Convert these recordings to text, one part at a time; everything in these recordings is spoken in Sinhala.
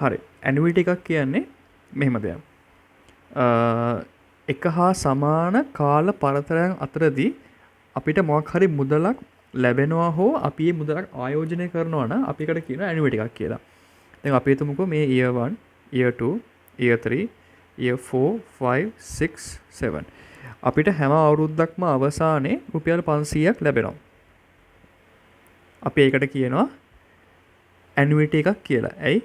හරි. ඇනුවිටි එකක් කියන්නේ මෙහෙම දෙයක්. එක හා සමාන කාල පරතරයන් අතරදී අපිට මොකක් හරි මුදලක් ලැබෙනවා හෝ අපි මේ මුදලක් ආයෝජනය කරනවා නම් අපි ඒකට කියනවා ඇනුවිටි එකක් කියලා. දැන් අපි හිතමුකෝ මේ year 1, year 2, year 3, year 4, 5, 6, 7. අපිට හැම අවුරුද්දක්ම අවසානයේ රුපියල් 500ක් ලැබෙනවා. අපි ඒකට කියනවා ඇනුවිටි එකක් කියලා. ඇයි?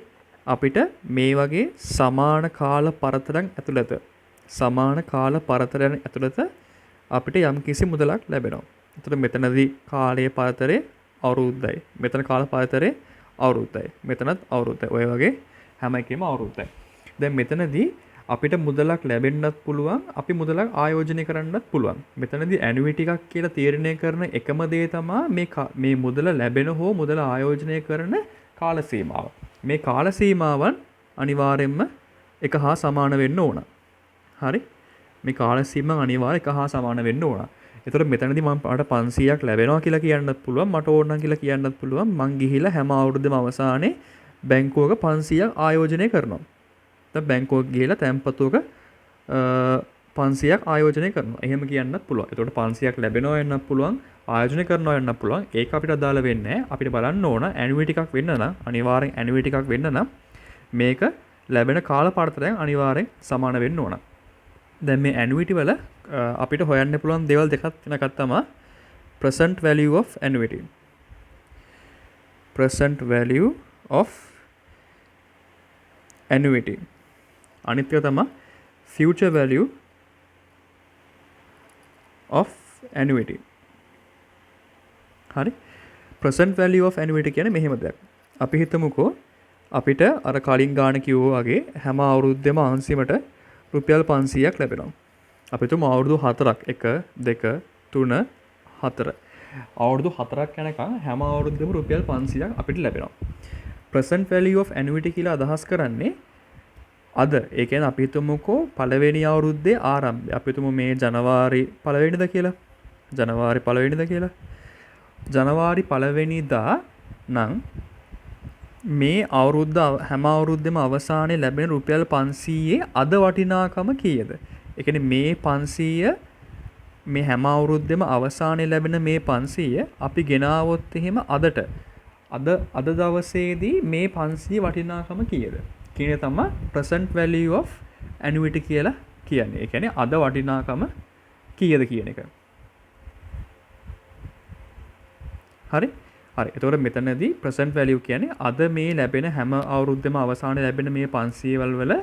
අපිට මේ වගේ සමාන කාල පරතරයන් ඇතුළත අපිට යම්කිසි මුදලක් ලැබෙනවා. එතකොට මෙතනදී කාලයේ පරතරය අවුරුද්දයි. මෙතන කාල පරතරය අවුරුද්දයි. මෙතනත් අවුරුද්දයි. ඔය වගේ හැම එකෙම අවුරුද්දයි. දැන් මෙතනදී අපිට මුදලක් ලැබෙන්නත් පුළුවන්, අපි මුදලක් ආයෝජනය කරන්නත් පුළුවන්. මෙතනදී ඇනුවිටි එකක් කියලා තීරණය කරන එකම දේ තමයි මේ මුදල ලැබෙන හෝ මුදල ආයෝජනය කරන කාල සීමාව. මේ කාල සීමාවන් අනිවාර්යෙන්ම එක හා සමාන වෙන්න ඕන. හරි? මේ කාල සීමාව අනිවාර්යෙන් එක හා සමාන වෙන්න ඕන. ඒතකොට මෙතනදී මම 500ක් ලැබෙනවා කියලා කියන්නත් පුළුවන්, මට ඕන නම් කියලා කියන්නත් පුළුවන්. මං ගිහිලා හැම අවුරුද්දම අවසානයේ බැංකුවක 500ක් ආයෝජනය කරනවා. දැන් බැංකුවක ගිහිලා තැන්පතුවක 500ක් ආයෝජනය කරනවා. එහෙම කියන්නත් පුළුවන්. ඒතකොට 500ක් ලැබෙනවා වෙන්නත් පුළුවන්, ආයෝජනය කරනවා වෙන්නත් පුළුවන්. ඒක අපිට අදාළ වෙන්නේ නැහැ. අපිට බලන්න ඕන ඇනුවිටි එකක් වෙන්න නම්, අනිවාර්යෙන් ඇනුවිටි එකක් වෙන්න නම් මේක ලැබෙන කාල පරතරයන් අනිවාර්යෙන් සමාන වෙන්න ඕන. දැන් මේ ඇනුවිටි වල අපිට හොයන්න පුළුවන් දේවල් දෙකක් තමයි present value of annuity. present value of annuity. අනිත් එක තමයි future value of annuity. හරි? present value of annuity කියන්නේ මෙහෙම දෙයක්. අපි හිතමුකෝ අපිට අර කලින් ගාන කිව්වා වගේ හැම අවුරුද්දෙම අන්තිමට රුපියල් 500ක් ලැබෙනවා. අපි තුමු අවුරුදු 4ක් 1 2 3 4. අවුරුදු 4ක් යනකම් හැම අවුරුද්දෙම රුපියල් 500ක් අපිට ලැබෙනවා. present value of annuity කියලා අදහස් කරන්නේ අද. ඒ කියන්නේ අපි හිතමුකෝ පළවෙනි අවුරුද්දේ ආරම්භය. අපි හිතමු මේ ජනවාරි 1 වෙනිදා කියලා. ජනවාරි 1 වෙනිදා කියලා. ජනවාරි 1 වෙනිදා නම් මේ අවුරුද්ද හැම අවුරුද්දෙම අවසානයේ ලැබෙන රුපියල් 500 අද වටිනාකම කීයද? ඒ කියන්නේ මේ 500 මේ හැම අවුරුද්දෙම අවසානයේ ලැබෙන මේ 500 අපි ගෙනාවොත් එහෙම අද දවසේදී මේ 500 වටිනාකම කීයද? කියන තමයි present value of annuity කියලා කියන්නේ. ඒ කියන්නේ අද වටිනාකම කීයද කියන එක. හරි? හරි. එතකොට මෙතනදී present value කියන්නේ අද මේ ලැබෙන හැම අවුරුද්දෙම අවසානයේ ලැබෙන මේ 500 වල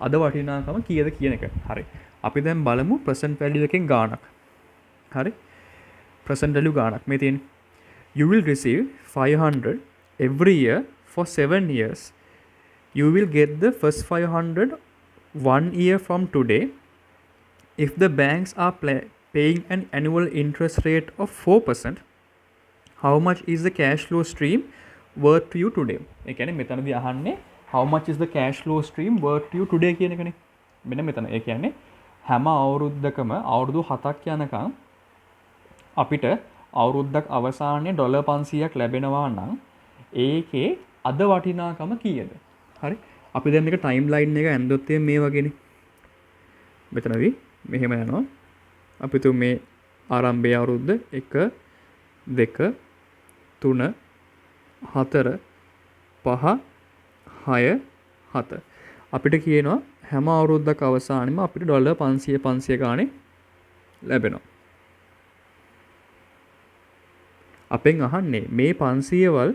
අද වටිනාකම කීයද කියන එක. හරි. අපි දැන් බලමු present value එකෙන් ගාණක්. හරි? present value ගාණක් මේ තියෙන්නේ. You will receive 500 every year for 7 years. You will get the first 500 1 year from today. If the banks are paying an annual interest rate of 4%, how much is the cash flow stream worth to you today? ඒ කියන්නේ මෙතනදී අහන්නේ how much is the cash flow stream worth to you today කියන එකනේ. මෙන්න මෙතන. ඒ කියන්නේ හැම අවුරුද්දකම අවුරුදු 7ක් යනකම් අපිට අවුරුද්දක් අවසානයේ ඩොලර් 500ක් ලැබෙනවා නම් ඒකේ අද වටිනාකම කීයද? හරි? අපි දැන් මේක ටයිම් ලයින් එක ඇඳොත් මේ වගේනේ. මෙතනදී මෙහෙම යනවා. අපි තුමු මේ ආරම්භයේ අවුරුද්ද 1 2 3 4 5 6 7. අපිට කියනවා හැම අවුරුද්දක අවසානයේම අපිට ඩොලර් 500 ගානේ ලැබෙනවා. අපෙන් අහන්නේ මේ 500 වල්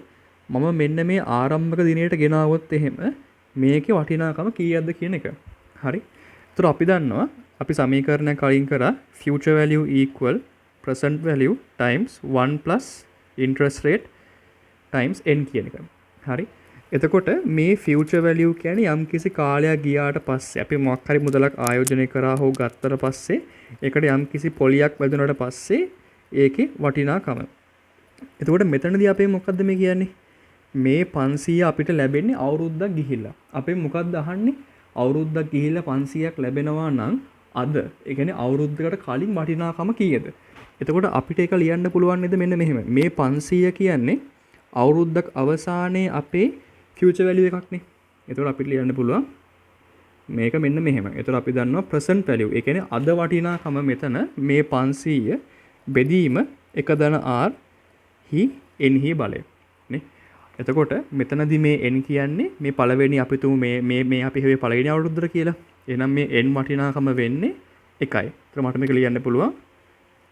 මම මෙන්න මේ ආරම්භක දිනයට ගෙනාවොත් එහෙම මේකේ වටිනාකම කීයක්ද කියන එක. හරි? ඒතර අපි දන්නවා අපි සමීකරණයක් කලින් කරා future value equal present value times 1 plus interest rate times n කියන එක. හරි? එතකොට මේ future value කියන්නේ යම්කිසි කාලයක් ගියාට පස්සේ අපි මොකක් හරි මුදලක් ආයෝජනය කරා හෝ ගත්තට පස්සේ ඒකට යම්කිසි පොලියක් වැදුනට පස්සේ ඒකේ වටිනාකම. එතකොට මෙතනදී අපි මොකද්ද මේ කියන්නේ? මේ 500 අපිට ලැබෙන්නේ අවුරුද්දක් ගිහිල්ලා. අපි මොකද්ද අහන්නේ? අවුරුද්දක් ගිහිල්ලා 500ක් ලැබෙනවා නම් අද ඒ කියන්නේ අවුරුද්දකට කලින් වටිනාකම කීයද? එතකොට අපිට ඒක ලියන්න පුළුවන් නේද මෙන්න මෙහෙම. මේ 500 කියන්නේ අවුරුද්දක් අවසානයේ අපේ future value එකක්නේ. එතකොට අපිට ලියන්න පුළුවන් මේක මෙන්න මෙහෙම. එතකොට අපි දන්නවා present value. ඒ කියන්නේ අද වටිනාකම මෙතන මේ 500 බෙදීම 1 ධන r හි n හි බලය. නේ? එතකොට මෙතනදී මේ n කියන්නේ මේ පළවෙනි අපි තුමු මේ අපි හේ පළවෙනි අවුරුද්දට කියලා. එහෙනම් මේ n වටිනාකම වෙන්නේ 1යි. ඒතර මට මේක ලියන්න පුළුවන්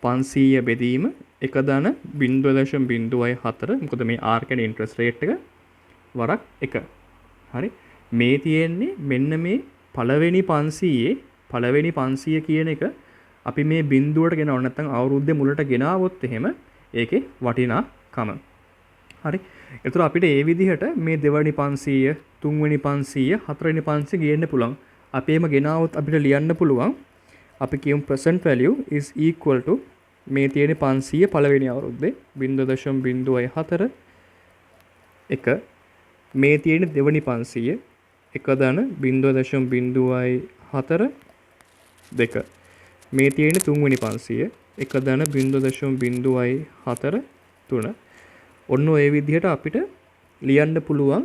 500 බෙදීම 1 ධන 0.04. මොකද මේ r කියන්නේ interest rate එක වරක් 1. හරි. මේ තියෙන්නේ මෙන්න මේ පළවෙනි 500 කියන එක අපි මේ බිඳුවට ගෙනව නැත්නම් අවුරුද්දේ මුලට ගෙනාවොත් එහෙම ඒකේ වටිනාකම. හරි. ඒතර අපිට මේ විදිහට මේ දෙවෙනි 500, තුන්වෙනි 500, හතරවෙනි 500 ගේන්න පුළුවන්. අපි එහෙම ගෙනාවොත් අපිට ලියන්න පුළුවන් අපි කියමු present value is equal to මේ තියෙන 500 පළවෙනි අවුරුද්දේ 0.04 1 මේ තියෙන දෙවෙනි 500 1 ධන 0.04 2 මේ තියෙන තුන්වෙනි 500 1 ධන 0.04 3 ඔන්න ඔය විදිහට අපිට ලියන්න පුළුවන්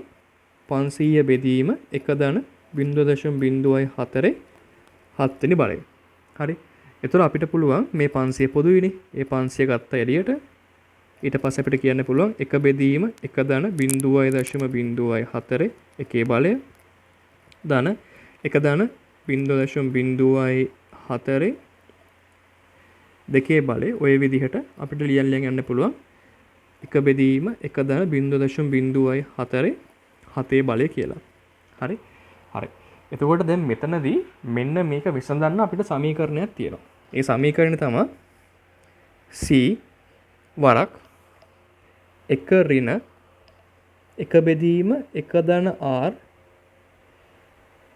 500 බෙදීම 1 ධන 0.04 7 වෙනි බලය. හරි. එතකොට අපිට පුළුවන් මේ 500 පොදුයිනේ. ඒ 500 ගත්ත එළියට ඊට පස්සේ අපිට කියන්න පුළුවන් 1 බෙදීම 1 ධන 0.04 එකේ බලය ධන 1 ධන 0.04 දෙකේ බලය ඔය විදිහට අපිට ලියන්න යන්න පුළුවන් 1 බෙදීම 1 ධන 0.04 7 බලය කියලා. හරි. හරි. එතකොට දැන් මෙතනදී මෙන්න මේක විසඳන්න අපිට සමීකරණයක් තියෙනවා. ඒ සමීකරණය තමයි c වරක් 1 ඍණ 1 බෙදීම 1 ධන r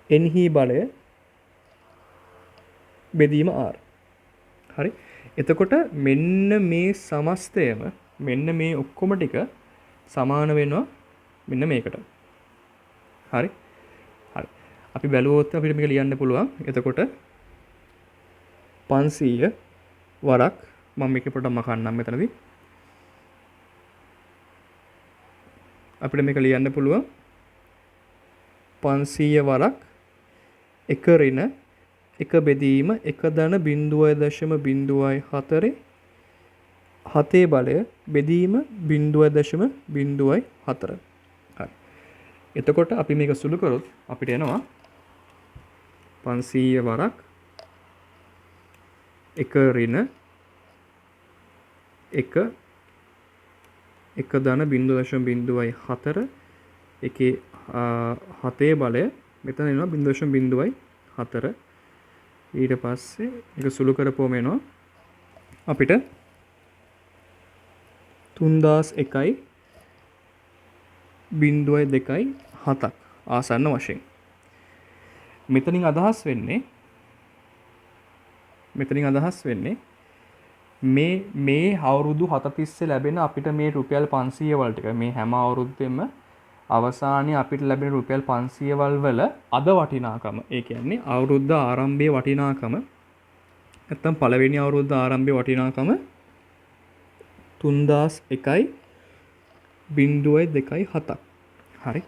n හි බලය බෙදීම r. හරි. එතකොට මෙන්න මේ සමස්තයම මෙන්න මේ ඔක්කොම ටික සමාන වෙනවා මෙන්න මේකට. හරි. හරි. අපි බැලුවොත් අපිට මේක ලියන්න පුළුවන්. එතකොට 500 වරක් මම මේක පොඩ්ඩක් මකන්නම් මෙතනදී. අපිට මේක ලියන්න පුළුවන් 500 වරක් 1 ඍණ 1 බෙදීම 1 ධන 0.04 7 බලය බෙදීම 0.04. හරි. එතකොට අපි මේක සුළු කරොත් අපිට එනවා 500 වරක් 1 ඍණ 1 ධන 0.04 එකේ 7 බලය මෙතන එනවා 0.04. ඊට පස්සේ ඒක සුළු කරපුවම එනවා අපිට 3001.27ක් ආසන්න වශයෙන්. මෙතනින් අදහස් වෙන්නේ මේ අවුරුදු 7 තිස්සේ ලැබෙන අපිට මේ රුපියල් 500 වල ටික මේ හැම අවුරුද්දෙම අවසානයේ අපිට ලැබෙන රුපියල් 500 වල අද වටිනාකම. ඒ කියන්නේ අවුරුද්ද ආරම්භයේ වටිනාකම නැත්තම් පළවෙනි අවුරුද්ද ආරම්භයේ වටිනාකම 3001.27ක්. හරි.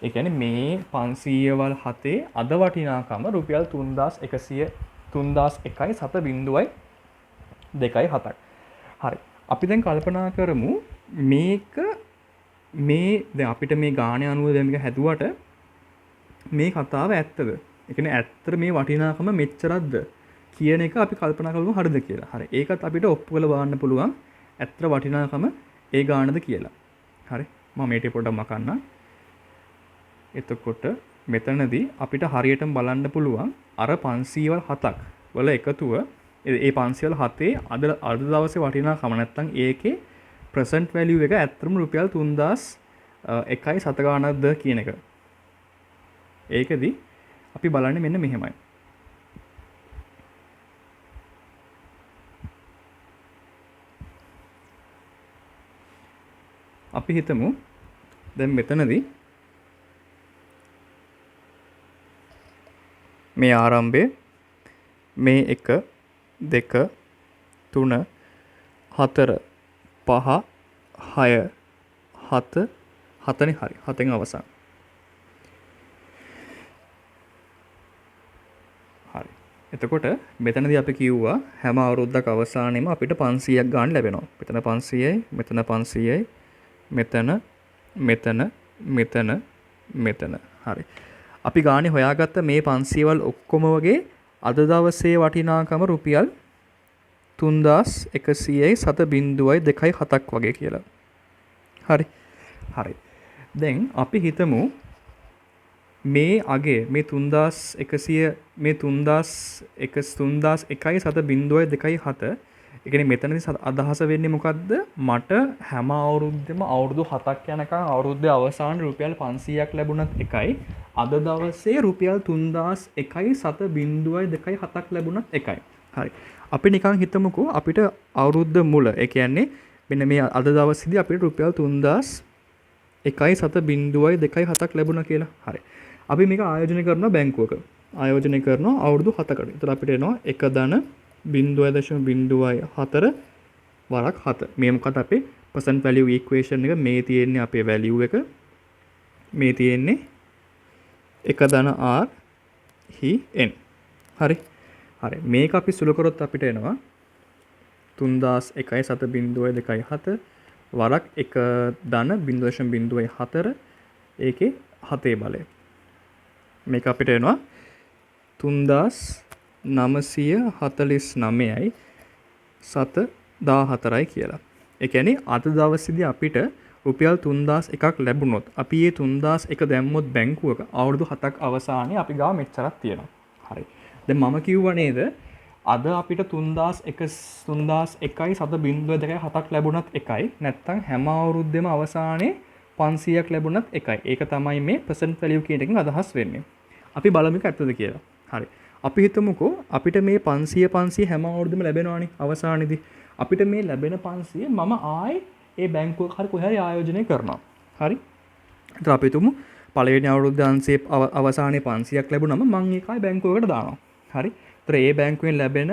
ඒ කියන්නේ මේ 500 වල 7 අද වටිනාකම රුපියල් 3001.702.27ක්. හරි. අපි දැන් කල්පනා කරමු මේක මේ දැන් අපිට මේ ගාණේ අනුව දැන් මේක හැදුවට මේ කතාව ඇත්තද? ඒ කියන්නේ ඇත්තට මේ වටිනාකම මෙච්චරක්ද කියන එක අපි කල්පනා කරමු හරිද කියලා. හරි. ඒකත් අපිට ඔප්පු කරලා බලන්න පුළුවන් ඇත්තට වටිනාකම ඒ ගාණද කියලා. හරි. මම මේක පොඩ්ඩක් මකන්නම්. එතකොට මෙතනදී අපිට හරියටම බලන්න පුළුවන් අර 500 වල 7ක් වල එකතුව ඒ 500 වල 7 අද දවසේ වටිනාකම නැත්තම් ඒකේ present value එක ඇත්තටම රුපියල් 3001.7 ගාණක්ද කියන එක. ඒකෙදි අපි බලන්නේ මෙන්න මෙහෙමයි. අපි හිතමු දැන් මෙතනදී මේ ආරම්භය මේ 1 2 3 4 5 6 7 7නේ හරි 7න් අවසන්. එතකොට මෙතනදී අපි කිව්වා හැම අවුරුද්දක අවසානයේම අපිට 500ක් ගන්න ලැබෙනවා. මෙතන 500යි, මෙතන 500යි, මෙතන මෙතන මෙතන මෙතන. හරි. අපි ගානේ හොයාගත්ත මේ 500 වල ඔක්කොම වගේ අද දවසේ වටිනාකම රුපියල් 3100යි 7.27ක් වගේ කියලා. හරි. හරි. දැන් අපි හිතමු මේ අගේ මේ 3100 මේ 3101යි 7.27 ඒ කියන්නේ මෙතනදී අදහස වෙන්නේ මොකද්ද? මට හැම අවුරුද්දෙම අවුරුදු 7ක් යනකම් අවුරුද්දේ අවසානයේ රුපියල් 500ක් ලැබුණත් එකයි අද දවසේ රුපියල් 3001යි 7.27ක් ලැබුණත් එකයි. හරි. අපි නිකන් හිතමුකෝ අපිට අවුරුද්ද මුල ඒ කියන්නේ මෙන්න මේ අද දවසේදී අපිට රුපියල් 3001යි 7.27ක් ලැබුණා කියලා. හරි. අපි මේක ආයෝජනය කරනවා බැංකුවක. ආයෝජනය කරනවා අවුරුදු 7කට. ඒතර අපිට එනවා 1.0.04 වරක් 7. මේ මොකද අපේ percent value equation එක මේ තියෙන්නේ අපේ value එක. මේ තියෙන්නේ 1.r හි n. හරි. හරි. මේක අපි සුළු කරොත් අපිට එනවා 3001යි 7.27 වරක් 1.0.04 ඒකේ 7 බලය. මේක අපිට එනවා 3949යි 714යි කියලා. ඒ කියන්නේ අද දවසේදී අපිට රුපියල් 3001ක් ලැබුණොත් අපි මේ 3001 දැම්මොත් බැංකුවක අවුරුදු 7ක් අවසානයේ අපි ගාව මෙච්චරක් තියෙනවා. හරි. දැන් මම කිව්වා නේද අද අපිට 3001යි 7.27ක් ලැබුණත් එකයි නැත්නම් හැම අවුරුද්දෙම අවසානයේ 500ක් ලැබුණත් එකයි. ඒක තමයි මේ percent value කියන එකෙන් අදහස් වෙන්නේ. අපි බලමු ඇත්තද කියලා. හරි. අපි හිතමුකෝ අපිට මේ 500 හැම අවුරුද්දෙම ලැබෙනවානේ අවසානයේදී. අපිට මේ ලැබෙන 500 මම ආයේ ඒ බැංකුවක හරි කොහේ හරි ආයෝජනය කරනවා. හරි. ඒත් අපි තුමු පළවෙනි අවුරුද්ද අංශයේ අවසානයේ 500ක් ලැබුණම මම ඒකයි බැංකුවකට දානවා. හරි. ඒතර ඒ බැංකුවෙන් ලැබෙන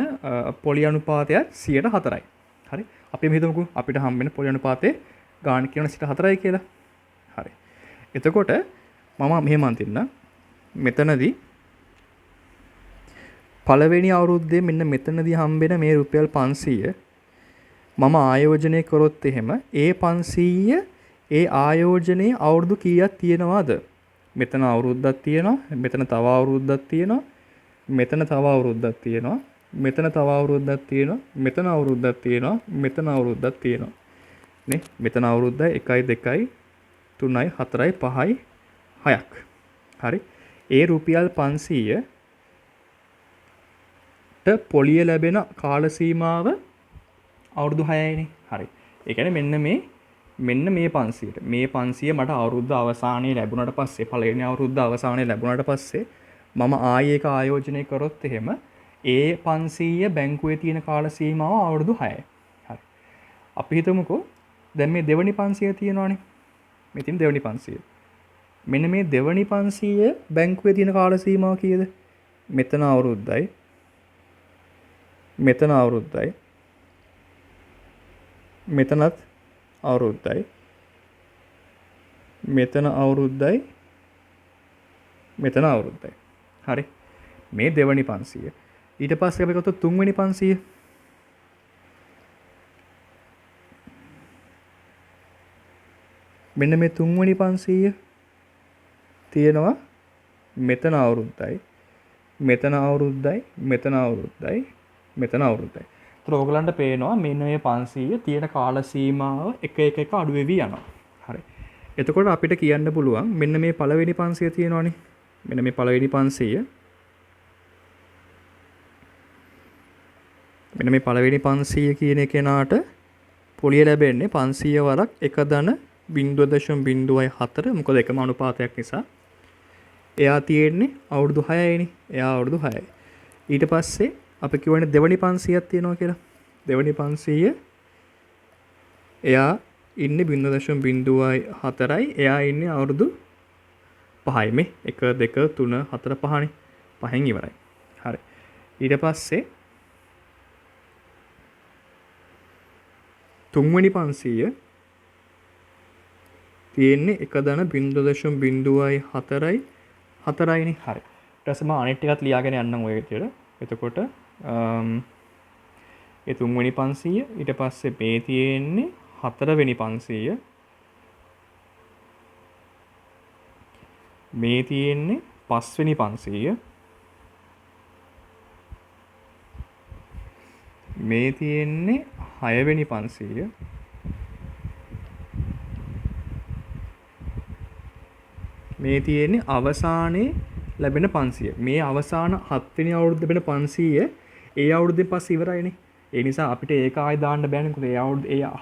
පොලි අනුපාතය 104යි. හරි. අපි හිතමුකෝ අපිට හම්බෙන පොලි අනුපාතේ ගාණ කියන 104යි කියලා. හරි. එතකොට මම මෙහෙම අන්තින්න මෙතනදී පළවෙනි අවුරුද්දේ මෙන්න මෙතනදී හම්බෙන මේ රුපියල් 500 මම ආයෝජනය කරොත් එහෙම ඒ 500 ඒ ආයෝජනයේ අවුරුදු කීයක් තියෙනවද? මෙතන අවුරුද්දක් තියෙනවා, මෙතන තව අවුරුද්දක් තියෙනවා, මෙතන තව අවුරුද්දක් තියෙනවා, මෙතන තව අවුරුද්දක් තියෙනවා, මෙතන අවුරුද්දක් තියෙනවා, මෙතන අවුරුද්දක් තියෙනවා. නේ? මෙතන අවුරුද්දයි 1යි 2යි 3යි 4යි 5යි 6ක්. හරි. ඒ රුපියල් 500 ට පොලිය ලැබෙන කාල සීමාව අවුරුදු 6යිනේ. හරි. ඒ කියන්නේ මෙන්න මේ 500ට මේ 500 මට අවුරුද්ද අවසානයේ ලැබුණාට පස්සේ පළවෙනි අවුරුද්ද අවසානයේ ලැබුණාට පස්සේ මම ආයේ ඒක ආයෝජනය කරොත් එහෙම ඒ 500 බැංකුවේ තියෙන කාල සීමාව අවුරුදු 6යි. හරි. අපි හිතමුකෝ දැන් මේ දෙවනි 500 තියෙනවානේ. මෙතින් දෙවනි 500. මෙන්න මේ දෙවනි 500 බැංකුවේ තියෙන කාල සීමාව කීයද? මෙතන අවුරුද්දයි. මෙතන අවුරුද්දයි. මෙතනත් අවුරුද්දයි. මෙතන අවුරුද්දයි. මෙතන අවුරුද්දයි. හරි. මේ දෙවනි 500. ඊට පස්සේ අපි ගත්තොත් තුන්වෙනි 500. මෙන්න මේ තුන්වෙනි 500 තියෙනවා මෙතන අවුරුද්දයි. මෙතන අවුරුද්දයි. මෙතන අවුරුද්දයි. මෙතන අවුරුද්දයි. ඒතර ඔයගලන්ට පේනවා මෙන්න මේ 500 තියෙන කාල සීමාව එක අඩු වෙවි යනවා. හරි. එතකොට අපිට කියන්න පුළුවන් මෙන්න මේ පළවෙනි 500 තියෙනවානේ. මෙන්න මේ පළවෙනි 500. මෙන්න මේ පළවෙනි 500 කියන කෙනාට පොලිය ලැබෙන්නේ 500 වරක් 1.0.04 මොකද එකම අනුපාතයක් නිසා. එයා තියෙන්නේ අවුරුදු 6යිනේ. එයා අවුරුදු 6යි. ඊට පස්සේ අපි කියවනේ දෙවනි 500ක් තියෙනවා කියලා. දෙවනි 500 එයා ඉන්නේ 0.04යි. එයා ඉන්නේ අවුරුදු 5යි මේ 1 2 3 4 5නේ. 5න් ඉවරයි. හරි. ඊට පස්සේ තුන්වෙනි 500 තියෙන්නේ 1.0.04යි 4යිනේ. හරි. ඊට පස්සේ මම අනිත් ටිකත් ලියාගෙන යන්නම් ඔය විදියට. එතකොට ඒ 3 වෙනි 500 ඊට පස්සේ මේ තියෙන්නේ 4 වෙනි 500 මේ තියෙන්නේ 5 වෙනි 500 මේ තියෙන්නේ 6 වෙනි 500 මේ තියෙන්නේ අවසානයේ ලැබෙන 500 මේ අවසාන 7 වෙනි අවුරුද්ද ලැබෙන 500 ඒ අවුරුද්දෙන් පස්සේ ඉවරයිනේ. ඒ නිසා අපිට ඒක ආයෙ දාන්න බෑනේ. මොකද ඒ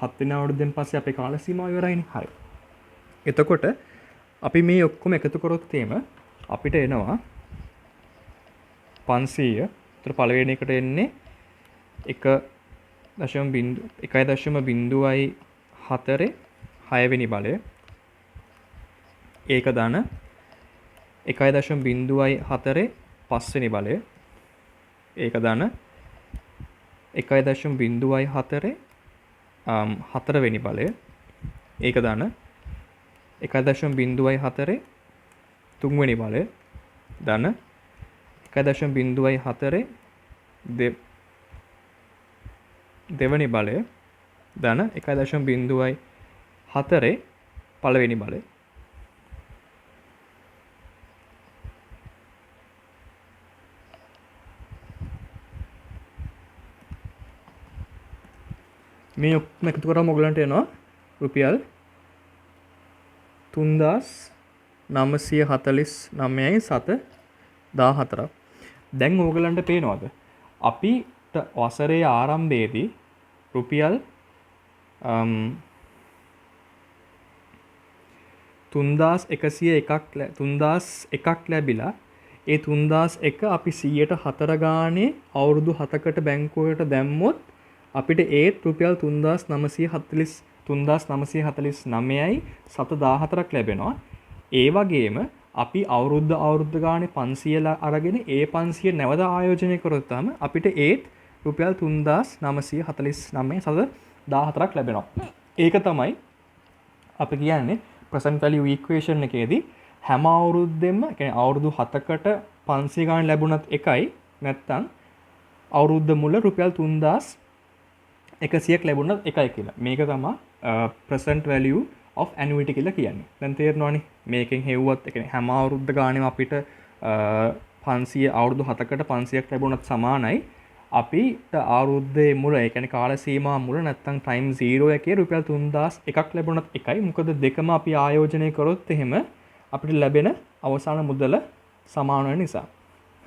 7 වෙනි අවුරුද්දෙන් පස්සේ අපේ කාල සීමාව ඉවරයිනේ. හරි. එතකොට අපි මේ ඔක්කොම එකතු කරොත් එහෙම අපිට එනවා 500. ඒතර පළවෙනි එකට එන්නේ 1.04 6 වෙනි බලය. ඒක දාන 1.04 5 වෙනි බලය. ඒක දාන 1.04 4 වෙනි බලය. ඒක දාන 1.04 3 වෙනි බලය. දාන 1.04 දෙවනි බලය. දාන 1.04 පළවෙනි බලය. මේ ඔක්කොම එකතු කරාම ඔයගලන්ට එනවා රුපියල් 3949.714. දැන් ඕගලන්ට පේනවද? අපිට වසරේ ආරම්භයේදී රුපියල් 3001ක් ලැබිලා ඒ 3001 අපි 100% ගානේ අවුරුදු 7කට බැංකුවකට දැම්මොත් අපිට ඒත් රුපියල් 3949යි 714ක් ලැබෙනවා. ඒ වගේම අපි අවුරුද්ද ගානේ 500 අරගෙන ඒ 500 නැවත ආයෝජනය කරොත් තමයි අපිට ඒත් රුපියල් 3949.714ක් ලැබෙනවා. ඒක තමයි අපි කියන්නේ present value equation එකේදී හැම අවුරුද්දෙම කියන්නේ අවුරුදු 7කට 500 ගානේ ලැබුණත් එකයි නැත්තම් අවුරුද්ද මුල රුපියල් 3100ක් ලැබුණත් එකයි කියලා. මේක තමයි present value of annuity කියලා කියන්නේ. දැන් තේරෙනවනේ මේකෙන් හෙව්වත් ඒ කියන්නේ හැම අවුරුද්ද ගානෙම අපිට 500 අවුරුදු 7කට 500ක් ලැබුණත් සමානයි. අපිට අවුරුද්දේ මුල ඒ කියන්නේ කාල සීමා මුල නැත්තම් time 0 එකේ රුපියල් 3001ක් ලැබුණත් එකයි. මොකද දෙකම අපි ආයෝජනය කරොත් එහෙම අපිට ලැබෙන අවසාන මුදල සමාන වෙන නිසා.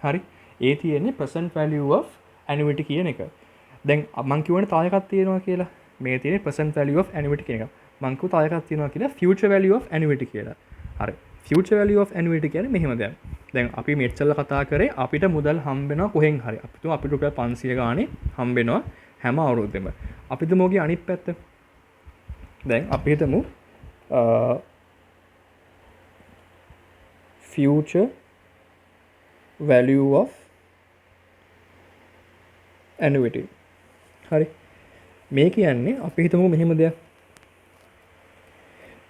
හරි. ඒ තියෙන්නේ present value of annuity කියන එක. දැන් මං කියවනේ තව එකක් තියෙනවා කියලා. මේ තියෙන්නේ present value of annuity කියන එක. මං කිව්ව තව එකක් තියෙනවා කියලා future value of annuity කියලා. හරි. future value of annuity කියන්නේ මෙහෙම දෙයක්. දැන් අපි මෙච්චර කතා කරේ අපිට මුදල් හම්බ වෙනවා කොහෙන් හරි. අපිට රුපියල් 500 ගානේ හම්බ වෙනවා හැම අවුරුද්දෙම. අපි හිතමු ඔගේ අනිත් පැත්ත. දැන් අපි හිතමු future value of annuity. හරි. මේ කියන්නේ අපි හිතමු මෙහෙම දෙයක්.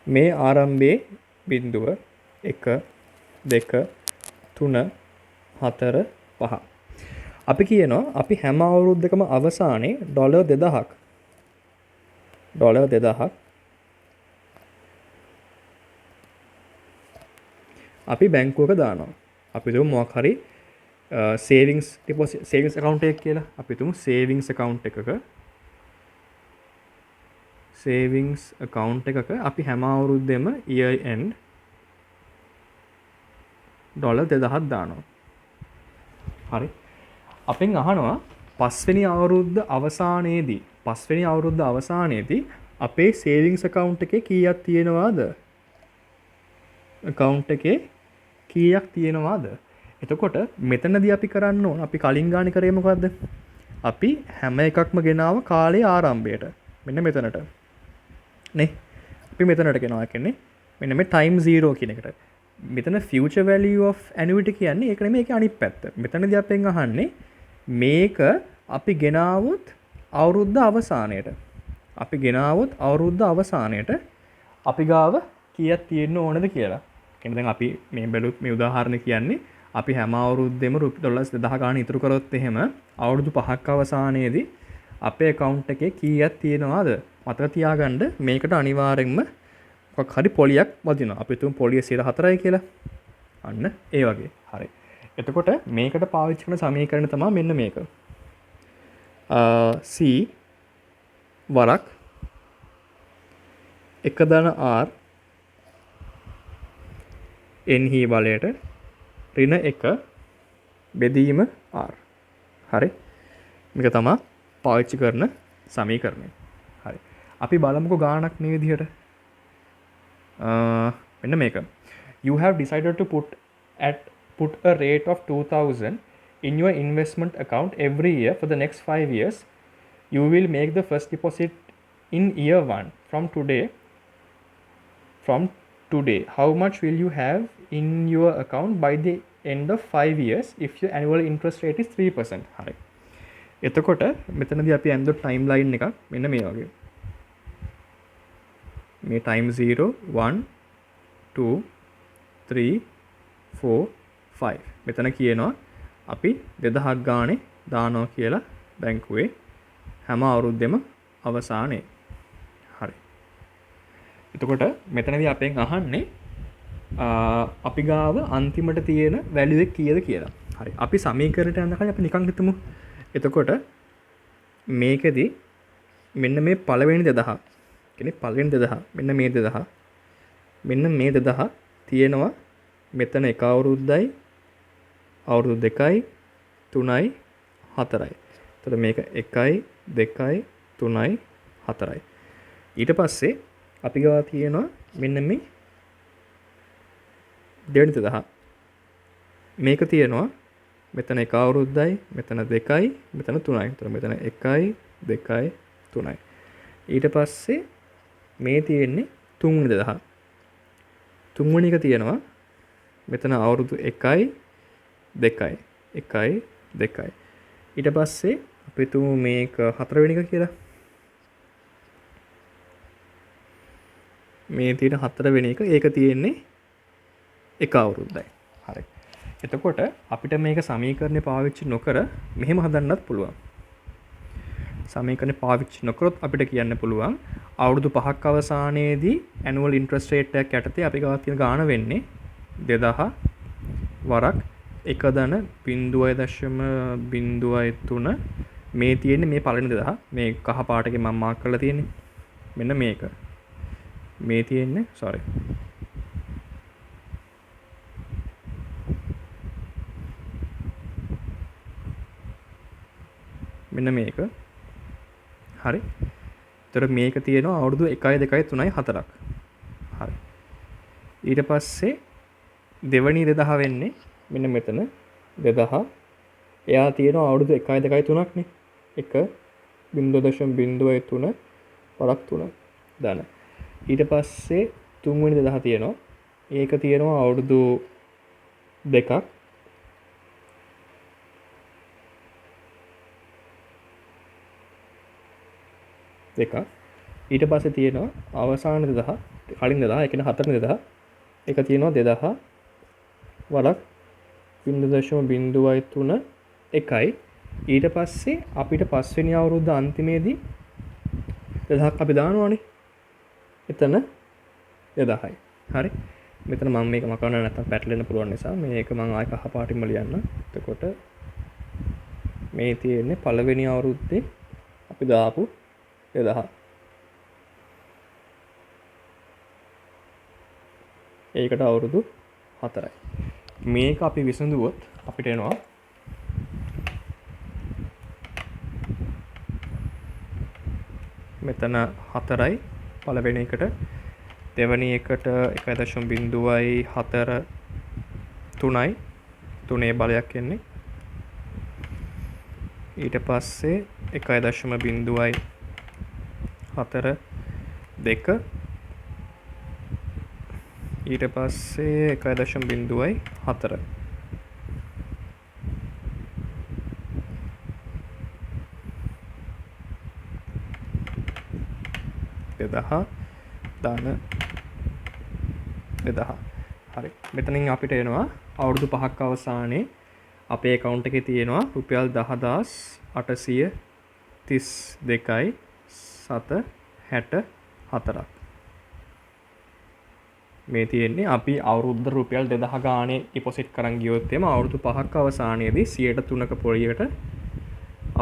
මේ ආරම්භයේ බිඳුව 1 2 3 4 5. අපි කියනවා අපි හැම අවුරුද්දකම අවසානයේ $2000ක් අපි බැංකුවක දානවා. අපි තුමු මොකක් හරි savings deposit savings account එකක් කියලා. අපි තුමු savings account එකක අපි හැම අවුරුද්දෙම year end $2000ක් දානවා. හරි. අපෙන් අහනවා පස්වෙනි අවුරුද්ද අවසානයේදී අපේ savings account එකේ කීයක් තියෙනවද? account එකේ කීයක් තියෙනවද? එතකොට මෙතනදී අපි කරන්න ඕන අපි කලින් ගානේ කරේ මොකද්ද? අපි හැම එකක්ම ගෙනාව කාලේ ආරම්භයට. මෙන්න මෙතනට. නේ? අපි මෙතනට ගෙනාවා කියන්නේ මෙන්න මේ time 0 කියන එකට. මෙතන future value of annuity කියන්නේ ඒක නෙමෙයි ඒකේ අනිත් පැත්ත. මෙතනදී අපෙන් අහන්නේ මේක අපි ගෙනාවොත් අවුරුද්ද අවසානයේට. අපි ගාව කීයක් තියෙන්න ඕනද කියලා. කියන්නේ දැන් අපි මේ බැලුත් මේ උදාහරණ කියන්නේ අපි හැම අවුරුද්දෙම ඩොලර්ස් 2000 ගාණ ඉතුරු කරොත් එහෙම අවුරුදු 5ක් අවසානයේදී අපේ account එකේ කීයක් තියෙනවද මතක තියාගන්න. මේකට අනිවාර්යෙන්ම මොකක් හරි පොලියක් වදිනවා. අපි තුන් පොලිය 4යි කියලා. අන්න ඒ වගේ. හරි. එතකොට මේකට පාවිච්චි කරන සමීකරණ තමයි මෙන්න මේක. C වරක් 1 ධන r n හි බලයට ඍණ 1 බෙදීම r. හරි. මේක තමයි පාවිච්චි කරන සමීකරණය. හරි. අපි බලමුකෝ ගාණක් මේ විදිහට. මෙන්න මේක. You have decided to put a rate of 2000 in your investment account every year for the next 5 years. You will make the first deposit in year 1 from today. How much will you have in your account by the end of 5 years if your annual interest rate is 3%? හරි. එතකොට මෙතනදී අපි ඇන්දොත් ටයිම් ලයින් එකක් මෙන්න මේ වගේ. මේ ටයිම් 0 1 2 3 4 5 මෙතන කියනවා අපි 2000ක් ගානේ දානවා කියලා බැංකුවේ හැම අවුරුද්දෙම අවසානයේ. හරි. එතකොට මෙතනදී අපෙන් අහන්නේ අපි ගාව අන්තිමට තියෙන වැලියු එක කීයද කියලා. හරි. අපි සමීකරණයට යන කලින් අපි නිකන් හිතමු. එතකොට මේකෙදි මෙන්න මේ පළවෙනි 2000 කියන්නේ පළවෙනි 2000 මෙන්න මේ 2000 මෙන්න මේ 2000 තියෙනවා මෙතන එක අවුරුද්දයි අවුරුදු 2යි 3යි 4යි. එතකොට මේක 1යි 2යි 3යි 4යි. ඊට පස්සේ අපි ගාව තියෙනවා මෙන්න මේ දෙවෙනි 2000. මේක තියෙනවා මෙතන එක අවුරුද්දයි මෙතන 2යි මෙතන 3යි. එතකොට මෙතන 1යි 2යි 3යි. ඊට පස්සේ මේ තියෙන්නේ තුන්වෙනි 2000. තුන්වෙනි එක තියෙනවා මෙතන අවුරුදු 1යි 2යි 1යි 2යි. ඊට පස්සේ අපි තුමු මේක හතරවෙනි එක කියලා. මේ තියෙන හතරවෙනි එක ඒක තියෙන්නේ එක අවුරුද්දයි. හරි. එතකොට අපිට මේක සමීකරණය පාවිච්චි නොකර මෙහෙම හදන්නත් පුළුවන්. සමීකරණය පාවිච්චි නොකරොත් අපිට කියන්න පුළුවන් අවුරුදු 5ක් අවසානයේදී annual interest rate එකක් යටතේ අපි ගාව තියෙන ගාණ වෙන්නේ 2000 වරක් 1.0.03 මේ තියෙන්නේ මේ පළවෙනි 2000 මේ කහ පාට එකේ මම මාක් කරලා තියෙන්නේ මෙන්න මේක මේ තියෙන්නේ sorry මෙන්න මේක හරි. එතකොට මේක තියෙනවා අවුරුදු 1යි 2යි 3යි 4ක්. හරි. ඊට පස්සේ දෙවනි 2000 වෙන්නේ මෙන්න මෙතන 2000. එයා තියෙනවා අවුරුදු 1යි 2යි 3ක් නේ. 1.0.03 වරක් 3 දාන. ඊට පස්සේ තුන්වෙනි 2000 තියෙනවා. ඒක තියෙනවා අවුරුදු 2ක්. දෙක. ඊට පස්සේ තියෙනවා අවසාන 2000 කලින් 2000 ඒ කියන්නේ හතරවෙනි 2000. ඒක තියෙනවා 2000 වරක් 0.03 එකයි. ඊට පස්සේ අපිට පස්වෙනි අවුරුද්ද අන්තිමේදී 2000ක් අපි දානවානේ. එතන 2000යි. හරි. මෙතන මම මේක මකවන්න නැත්තම් පැටලෙන්න පුළුවන් නිසා මේක මම ආයෙ කහ පාටින්ම ලියන්න. එතකොට මේ තියෙන්නේ පළවෙනි අවුරුද්දේ අපි දාපු 2000. ඒකට අවුරුදු 4යි. මේක අපි විසඳුවොත් අපිට එනවා මෙතන 4යි පළවෙනි එකට දෙවෙනි එකට 1.04 3යි 3 බලයක් එන්නේ. ඊට පස්සේ 1.04 2 ඊට පස්සේ 1.04 2000 දාන 2000. හරි. මෙතනින් අපිට එනවා අවුරුදු 5ක් අවසානයේ අපේ account එකේ තියෙනවා රුපියල් 10832යි 764ක්. මේ තියෙන්නේ අපි අවුරුද්ද රුපියල් 2000 ගානේ ඩිපොසිට් කරන් ගියොත් එම අවුරුදු 5ක් අවසානයේදී 3%ක පොලියට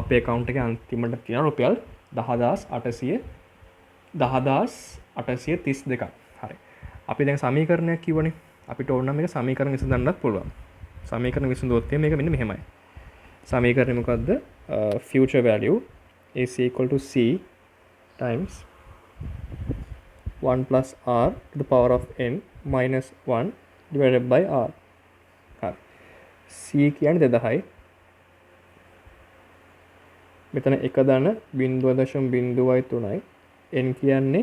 අපේ account එකේ අන්තිමට තියෙන රුපියල් 10832ක්. හරි. අපි දැන් සමීකරණයක් කිව්වනේ. අපිට ඕන නම් මේක සමීකරණ විසඳන්නත් පුළුවන්. සමීකරණ විසඳුවොත් මේක මෙන්න මෙහෙමයි. සමීකරණය මොකද්ද? Future value is equal to C times 1 plus R to the power of n minus 1 divided by R. හරි. C කියන්නේ 2000යි. මෙතන 1 ධන 0.03යි. n කියන්නේ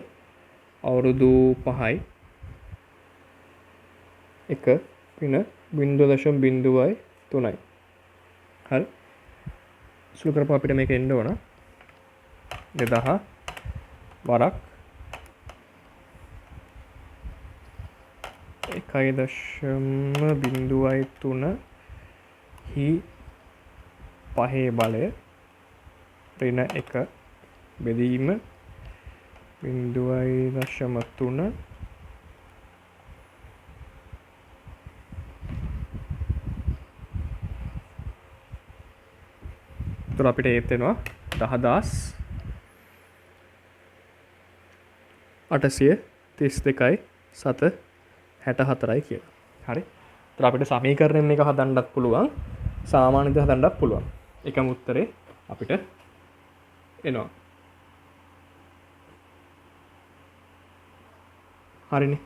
අවුරුදු 5යි. 1 පින 0.03යි. හරි. සුළු කරපුවා අපිට මේක එන්න ඕන 2000 වරක් 1.03 හි පහේ බලය ඍණ 1 බෙදීම 0.3 තුර අපිට ඒත් වෙනවා 10832යි 764යි කියලා. හරි. ඒතර අපිට සමීකරණයෙන් මේක හදන්නත් පුළුවන්. සාමාන්‍ය විදිහට හදන්නත් පුළුවන්. එකම උත්තරේ අපිට එනවා. හරිනේ.